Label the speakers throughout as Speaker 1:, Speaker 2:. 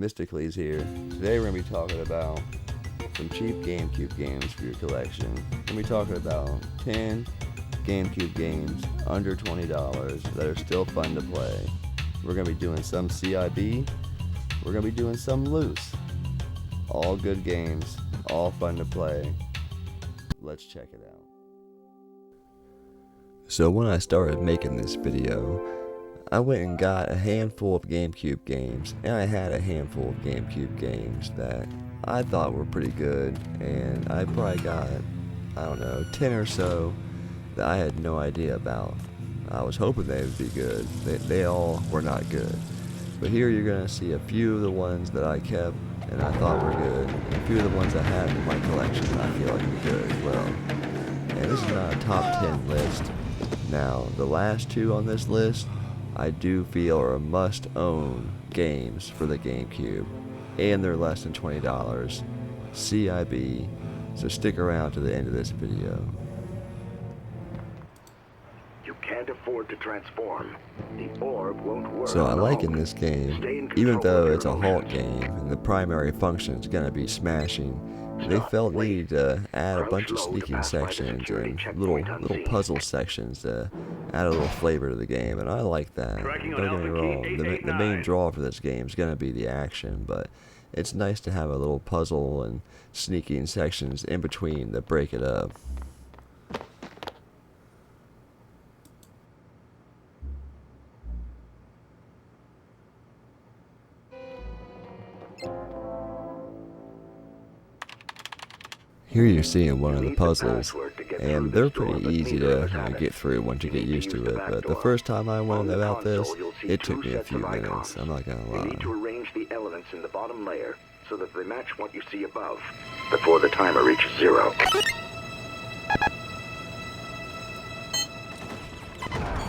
Speaker 1: MYSTACLES here. Today we're going to be talking about some cheap GameCube games for your collection. We're going to be talking about 10 GameCube games under $20 that are still fun to play. We're going to be doing some CIB. We're going to be doing some loose. All good games, all fun to play. Let's check it out. So when I started making this video, I went and got a handful of GameCube games, and I had a handful of GameCube games that I thought were pretty good, and I probably got, I don't know, 10 or so that I had no idea about. I was hoping they would be good. They all were not good. But here you're going to see a few of the ones that I kept and I thought were good, and a few of the ones I have in my collection that I feel like are good as well. And this is not a top 10 list. Now, the last two on this list I do feel are must-own games for the GameCube, and they're less than $20, CIB, so stick around to the end of this video.
Speaker 2: You can't afford to transform. The orb won't work.
Speaker 1: So I like in this game, even though it's a halt game and the primary function is going to be smashing, they felt needed to add a bunch of sneaking sections and little puzzle sections to add a little flavor to the game, and I like that. Don't get me wrong, the main draw for this game is going to be the action, but it's nice to have a little puzzle and sneaking sections in between that break it up. Here you're seeing one of the puzzles, and they're pretty easy to get through once you get used to it, but the first time I went about this, it took me a few minutes, I'm not gonna lie.
Speaker 2: You need to arrange the elements in the bottom layer so that they match what you see above before the timer reaches 0.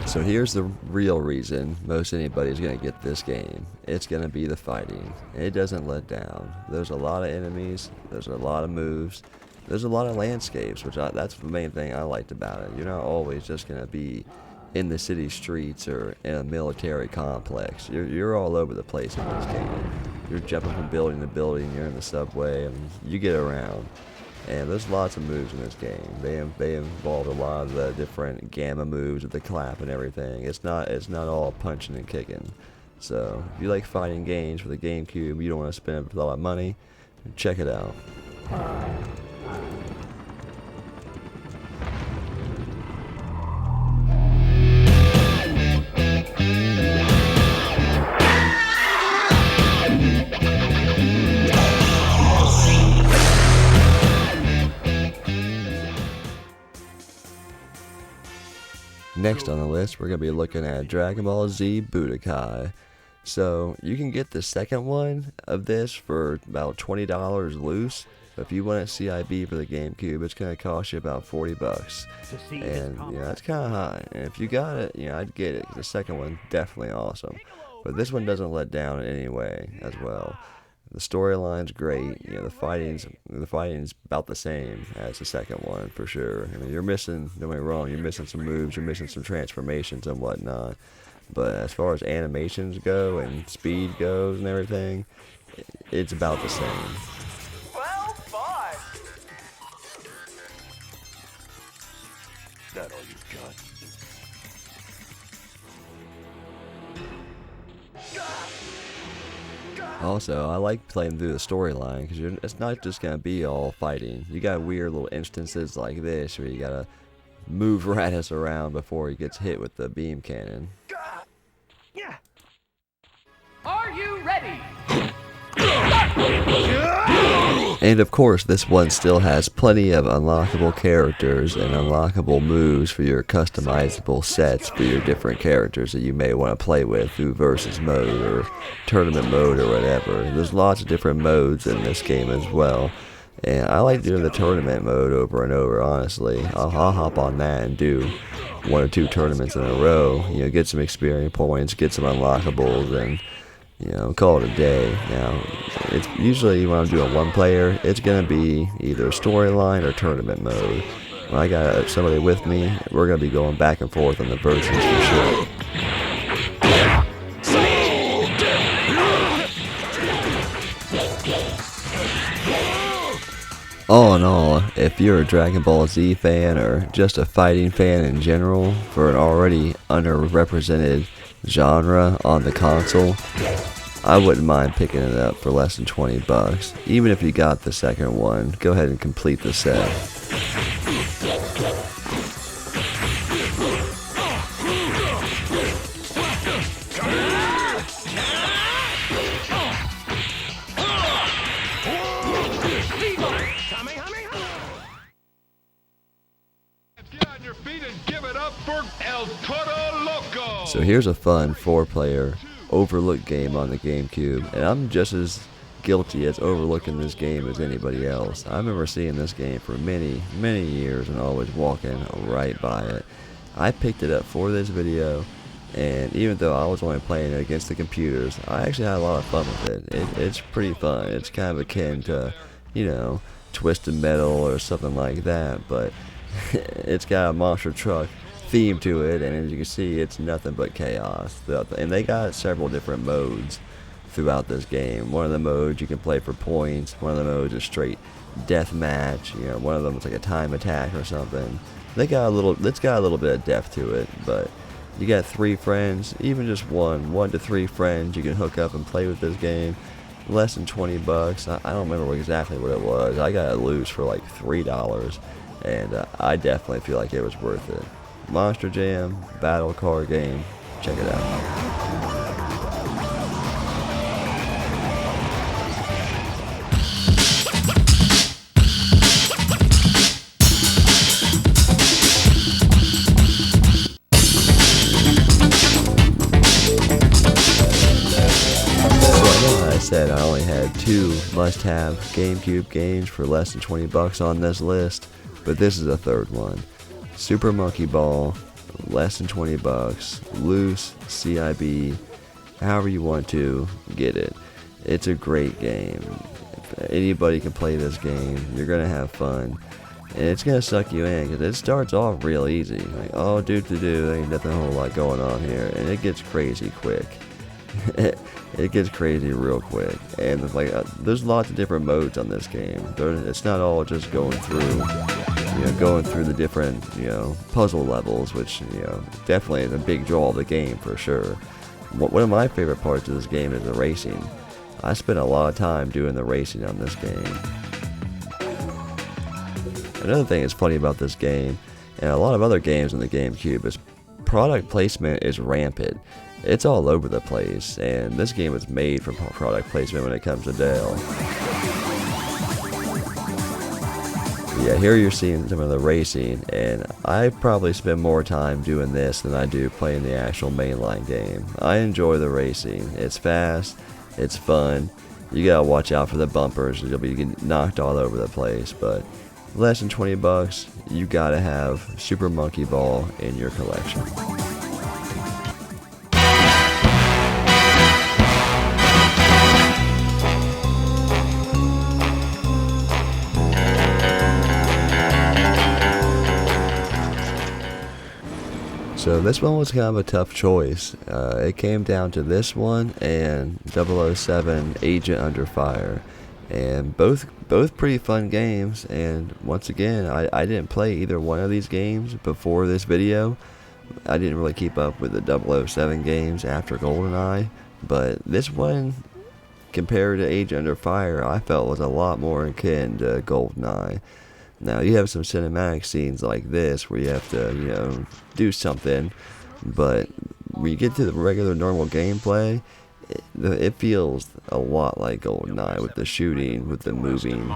Speaker 1: So here's the real reason most anybody's going to get this game. It's going to be the fighting. It doesn't let down. There's a lot of enemies, there's a lot of moves, there's a lot of landscapes, that's the main thing I liked about it. You're not always just going to be in the city streets or in a military complex. You're all over the place in this game. You're jumping from building to building, you're in the subway, and you get around. And there's lots of moves in this game. They involve a lot of the different gamma moves with the clap and everything. It's not all punching and kicking. So if you like fighting games for the GameCube, you don't want to spend a lot of money, check it out. Next on the list, we're going to be looking at Dragon Ball Z Budokai. So, you can get the second one of this for about $20 loose. But if you want a CIB for the GameCube, it's going to cost you about $40. And, that's kind of high. And if you got it, I'd get it. The second one's definitely awesome. But this one doesn't let down in any way as well. The storyline's great. The fighting's about the same as the second one for sure. I mean, you're missing, don't get me wrong, you're missing some moves, you're missing some transformations and whatnot. But as far as animations go and speed goes and everything, it's about the same.
Speaker 3: Well fought.
Speaker 2: That all you've got?
Speaker 1: Also, I like playing through the storyline because it's not just going to be all fighting. You got weird little instances like this where you got to move Raditz around before he gets hit with the beam cannon.
Speaker 3: Are you ready?
Speaker 1: And of course, this one still has plenty of unlockable characters and unlockable moves for your customizable sets for your different characters that you may want to play with through versus mode or tournament mode or whatever. There's lots of different modes in this game as well. And I like doing the tournament mode over and over, honestly. I'll hop on that and do 1 or 2 tournaments in a row. You know, get some experience points, get some unlockables, and call it a day. Now, it's usually when I'm doing one player, it's gonna be either storyline or tournament mode. When I got somebody with me, we're gonna be going back and forth on the versions for sure. All in all, if you're a Dragon Ball Z fan or just a fighting fan in general for an already underrepresented genre on the console, I wouldn't mind picking it up for less than 20 bucks. Even if you got the second one, go ahead and complete the set. So here's a fun 4-player Overlook game on the GameCube, and I'm just as guilty as overlooking this game as anybody else. I remember seeing this game for many years and always walking right by it. I picked it up for this video, and even though I was only playing it against the computers, I actually had a lot of fun with it. It's pretty fun. It's kind of akin to, Twisted Metal or something like that, but it's got a monster truck theme to it, and as you can see, it's nothing but chaos. And they got several different modes throughout this game. One of the modes you can play for points. One of the modes is straight death match. One of them is like a time attack or something. It's got a little bit of depth to it, but you got 3 friends, even just 1 to 3 friends you can hook up and play with this game. Less than 20 bucks. I don't remember exactly what it was. I got it loose for like $3, and I definitely feel like it was worth it. Monster Jam battle card game. Check it out. I said I only had 2 must-have GameCube games for less than 20 bucks on this list, but this is a 3rd one. Super Monkey Ball, less than 20 bucks, loose, CIB, however you want to get it. It's a great game. Anybody can play this game. You're gonna have fun, and it's gonna suck you in because it starts off real easy. Like, oh, there ain't nothing a whole lot going on here, and it gets crazy quick. It gets crazy real quick, and it's like there's lots of different modes on this game. It's not all just going through the different puzzle levels, which definitely is a big draw of the game for sure. One of my favorite parts of this game is the racing. I spent a lot of time doing the racing on this game. Another thing that's funny about this game, and a lot of other games on the GameCube, is product placement is rampant. It's all over the place, and this game was made for product placement when it comes to Dell. Yeah, here you're seeing some of the racing, and I probably spend more time doing this than I do playing the actual mainline game. I enjoy the racing. It's fast, it's fun. You gotta watch out for the bumpers, you'll be getting knocked all over the place, but less than 20 bucks, you gotta have Super Monkey Ball in your collection. So this one was kind of a tough choice. It came down to this one and 007 Agent Under Fire, and both pretty fun games. And once again, I didn't play either one of these games before this video. I didn't really keep up with the 007 games after GoldenEye, but this one, compared to Agent Under Fire, I felt was a lot more akin to GoldenEye. Now, you have some cinematic scenes like this where you have to, do something, but when you get to the regular normal gameplay, it feels a lot like GoldenEye with the shooting, with the moving.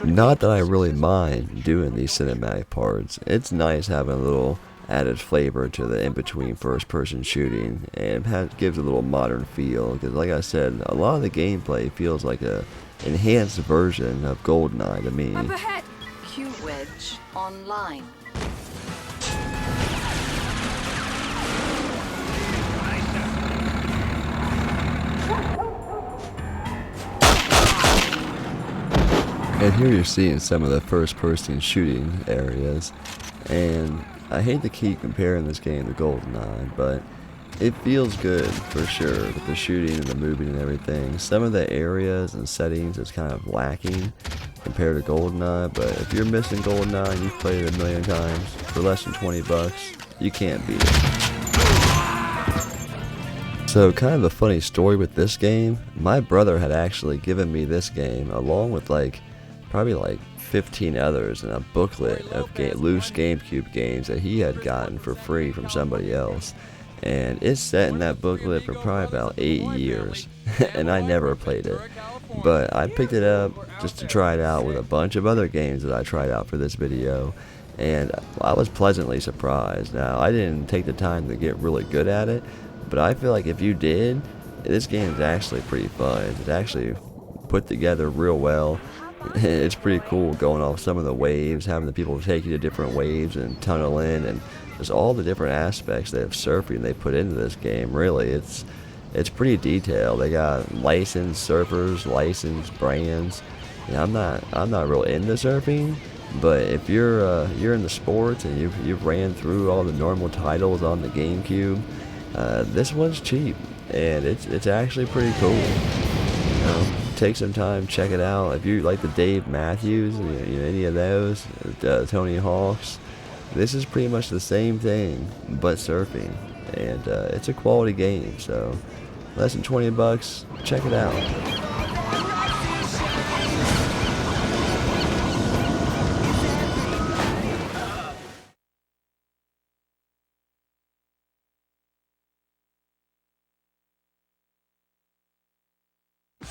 Speaker 1: Not that I really mind doing these cinematic parts. It's nice having a little added flavor to the in-between first-person shooting, and it gives a little modern feel, because like I said, a lot of the gameplay feels like a enhanced version of GoldenEye to me.
Speaker 4: Up ahead. Q-Wedge online.
Speaker 1: And here you're seeing some of the first-person shooting areas, and I hate to keep comparing this game to GoldenEye, but it feels good for sure with the shooting and the moving and everything. Some of the areas and settings is kind of lacking compared to GoldenEye, but if you're missing GoldenEye and you've played it a million times for less than $20, you can't beat it. So kind of a funny story with this game, my brother had actually given me this game along with probably like 15 others in a booklet of loose GameCube games that he had gotten for free from somebody else. And it's set in that booklet for probably about 8 years, and I never played it. But I picked it up just to try it out with a bunch of other games that I tried out for this video, and I was pleasantly surprised. Now, I didn't take the time to get really good at it, but I feel like if you did, this game is actually pretty fun. It's actually put together real well. It's pretty cool going off some of the waves, having the people take you to different waves and tunnel in, and just all the different aspects of surfing they put into this game. Really, it's pretty detailed. They got licensed surfers, licensed brands. Yeah, I'm not real into surfing, but if you're in the sports and you've ran through all the normal titles on the GameCube, this one's cheap, and it's actually pretty cool. You know, take some time, check it out. If you like the Dave Matthews, any of those, Tony Hawk's, this is pretty much the same thing, but surfing, and it's a quality game. So, less than $20, check it out.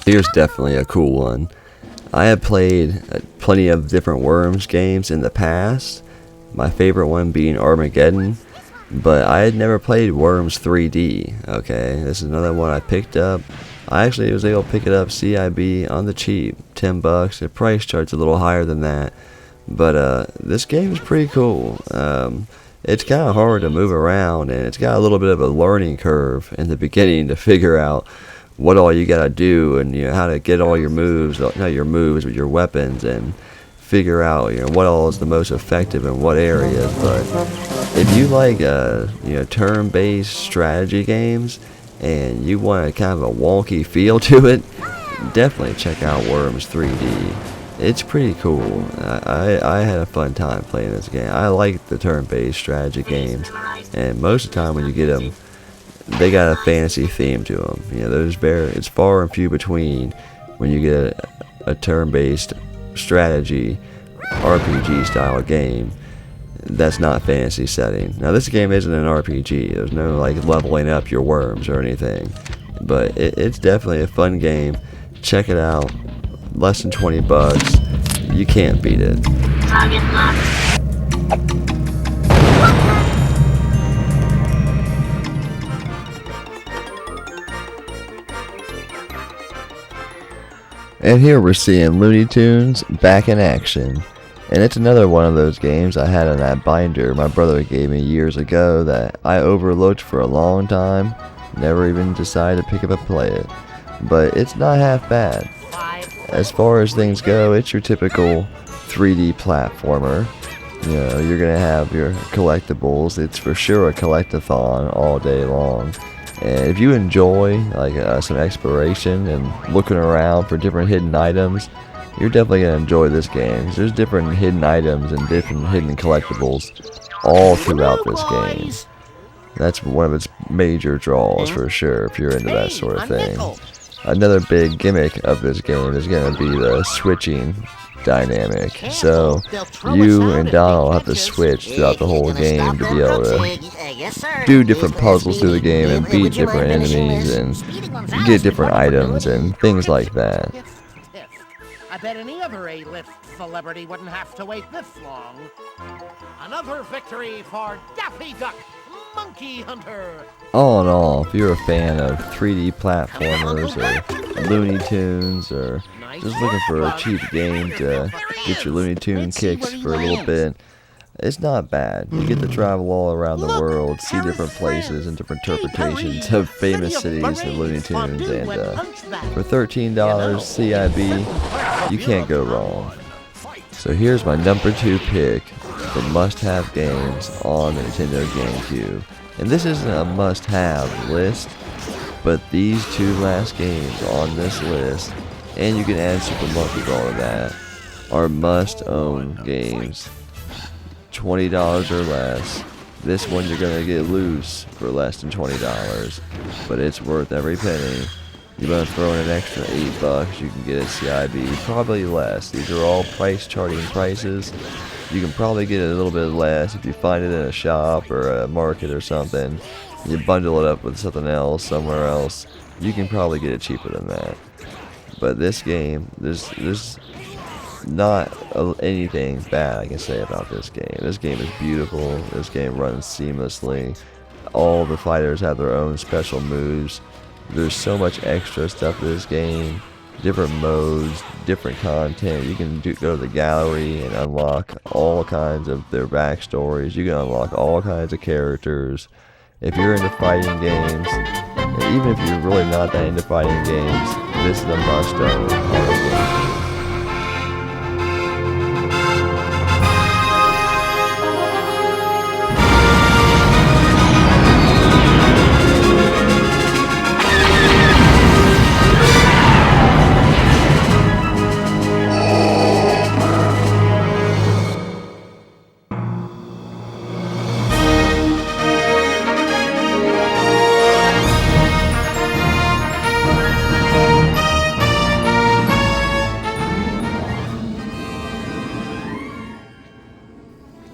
Speaker 1: Here's definitely a cool one. I have played plenty of different Worms games in the past, my favorite one being Armageddon, but I had never played Worms 3D. Okay, this is another one I picked up. I actually was able to pick it up CIB on the cheap, $10. The price chart's a little higher than that, but this game is pretty cool. It's kind of hard to move around, and it's got a little bit of a learning curve in the beginning to figure out what all you gotta do, and how to get all your moves, not your moves, but your weapons, and figure out what all is the most effective in what areas. But if you like turn-based strategy games and you want a kind of a wonky feel to it, definitely check out Worms 3D. It's pretty cool. I had a fun time playing this game. I like the turn-based strategy games, and most of the time when you get them, they got a fantasy theme to them. It's far and few between when you get a turn-based strategy RPG style game that's not fantasy setting. Now this game isn't an RPG. There's no leveling up your worms or anything, but it's definitely a fun game. Check it out. Less than $20. You can't beat it.
Speaker 5: Target locked.
Speaker 1: And here we're seeing Looney Tunes back in action. And it's another one of those games I had in that binder my brother gave me years ago that I overlooked for a long time. Never even decided to pick up and play it. But it's not half bad. As far as things go, it's your typical 3D platformer. You're going to have your collectibles. It's for sure a collectathon all day long. And if you enjoy some exploration and looking around for different hidden items, you're definitely going to enjoy this game. There's different hidden items and different hidden collectibles all throughout this game. That's one of its major draws for sure if you're into that sort of thing. Another big gimmick of this game is going to be the switching dynamic. So you and Donald have to switch throughout the whole game to be able to do different puzzles through the game and beat different enemies and get different items and things like that.
Speaker 6: I bet any other A-list celebrity wouldn't have to wait this long. Another victory for Daffy Duck, Monkey Hunter.
Speaker 1: All in all, if you're a fan of 3D platformers or Looney Tunes or just looking for a cheap game to get your Looney Tune kicks for a little bit, it's not bad. You get to travel all around the world, see different places and different interpretations of famous cities and Looney Tunes, and for $13 CIB, you can't go wrong. So here's my number 2 pick for must-have games on the Nintendo GameCube. And this isn't a must-have list, but these 2 last games on this list, and you can add Super Monkey Ball to that, are must-own games. $20 or less. This one you're gonna get loose for less than $20, but it's worth every penny. You want to throw in an extra $8, you can get a CIB, probably less. These are all price charting prices. You can probably get it a little bit less if you find it in a shop or a market or something. You bundle it up with something else somewhere else, you can probably get it cheaper than that. But this game, there's not anything bad I can say about this game. This game is beautiful. This game runs seamlessly. All the fighters have their own special moves. There's so much extra stuff in this game. Different modes, different content. You can go to the gallery and unlock all kinds of their backstories. You can unlock all kinds of characters. If you're into fighting games, and even if you're really not that into fighting games, this is a must-own on the game.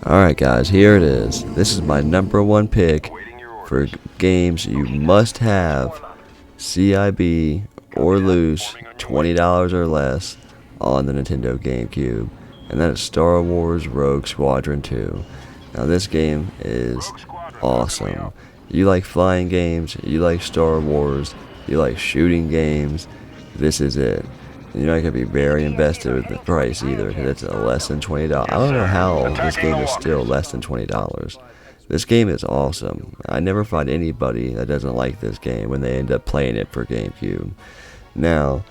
Speaker 1: Alright guys, here it is. This is my number 1 pick for games you must have CIB or loose, $20 or less on the Nintendo GameCube. And that is Star Wars Rogue Squadron 2. Now this game is awesome. You like flying games, you like Star Wars, you like shooting games, this is it. You're not going to be very invested with the price either, because it's less than $20. I don't know how this game is still less than $20. This game is awesome. I never find anybody that doesn't like this game when they end up playing it for GameCube. Now,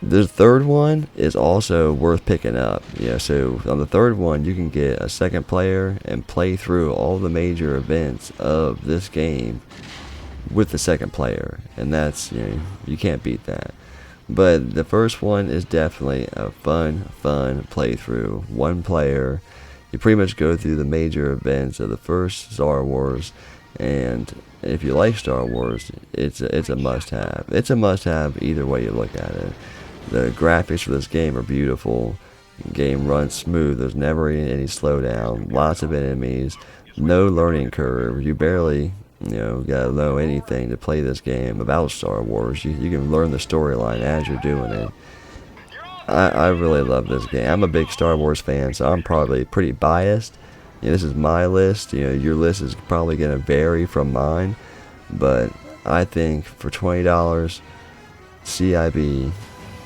Speaker 1: the third one is also worth picking up. So on the third one, you can get a second player and play through all the major events of this game with the second player, and that's you can't beat that. But the first one is definitely a fun playthrough. One player, you pretty much go through the major events of the first Star Wars, and if you like Star Wars, it's a must-have. It's a must-have either way you look at it. The graphics for this game are beautiful. The game runs smooth. There's never any slowdown. Lots of enemies. No learning curve. You barely gotta know anything to play this game about Star Wars. You can learn the storyline as you're doing it. I really love this game. I'm a big Star Wars fan, so I'm probably pretty biased. This is my list. Your list is probably gonna vary from mine, but I think for $20 CIB,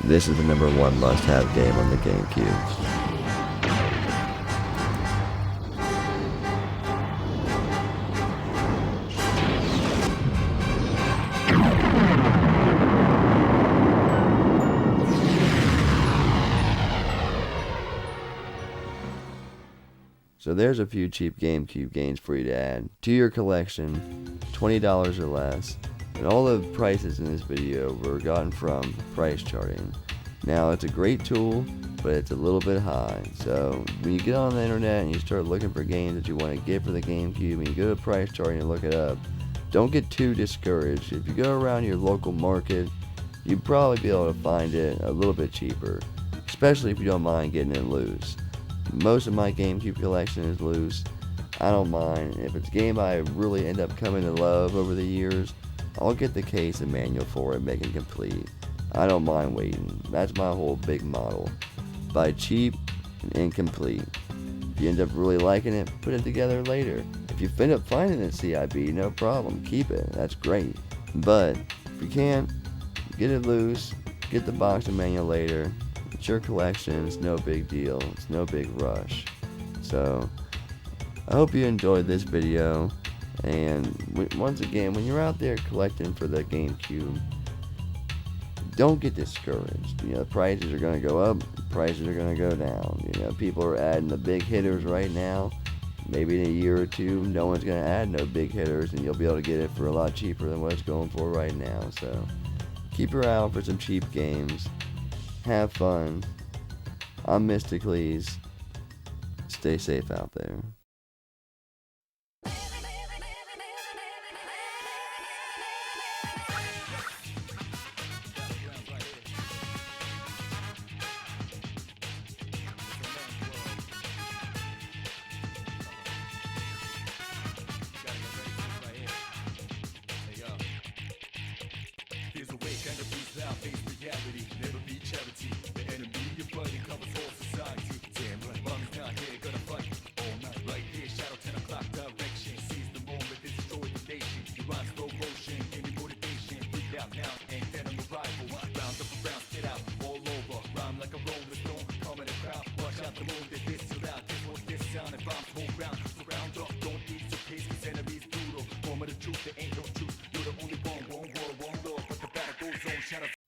Speaker 1: this is the number 1 must-have game on the GameCube. So there's a few cheap GameCube games for you to add to your collection, $20 or less. And all the prices in this video were gotten from price charting. Now it's a great tool, but it's a little bit high. So when you get on the internet and you start looking for games that you want to get for the GameCube and you go to price charting and look it up, don't get too discouraged. If you go around your local market, you'd probably be able to find it a little bit cheaper. especially if you don't mind getting it loose. Most of my GameCube collection is loose. I don't mind. If it's a game I really end up coming to love over the years, I'll get the case and manual for it, make it complete. I don't mind waiting. That's my whole big model. Buy cheap and incomplete. If you end up really liking it, put it together later. If you end up finding it CIB, no problem, keep it. That's great. But if you can't, get it loose, get the box and manual later. It's your collection, it's no big deal, it's no big rush. So, I hope you enjoyed this video, and once again, when you're out there collecting for the GameCube, don't get discouraged. You know, prices are going to go up, prices are going to go down. You know, people are adding the big hitters right now. Maybe in a year or two, no one's going to add no big hitters, and you'll be able to get it for a lot cheaper than what it's going for right now. So, keep your eye out for some cheap games. Have fun. I'm MYSTACLES. Stay safe out there.
Speaker 7: There's a way, kind of beats now, face reality, never be charity. The enemy you're fighting covers all society. Damn right, mom's not here, gonna fight all night. Right here, shadow 10 o'clock direction. Seize the moment, this destroy the nation. You run slow motion, give me motivation. Freak out now, and then I'm a rival. Round up around, spit out, all over. Rhyme like a rolling stone, calm in the crowd. Watch out the moon, that this too loud. This was this sound, and bombs hold ground. So round up, don't ease your pace, cause enemies brutal. Form of the truth, there ain't no truth. You're the only one, one world, one love. But the battle goes on, shadow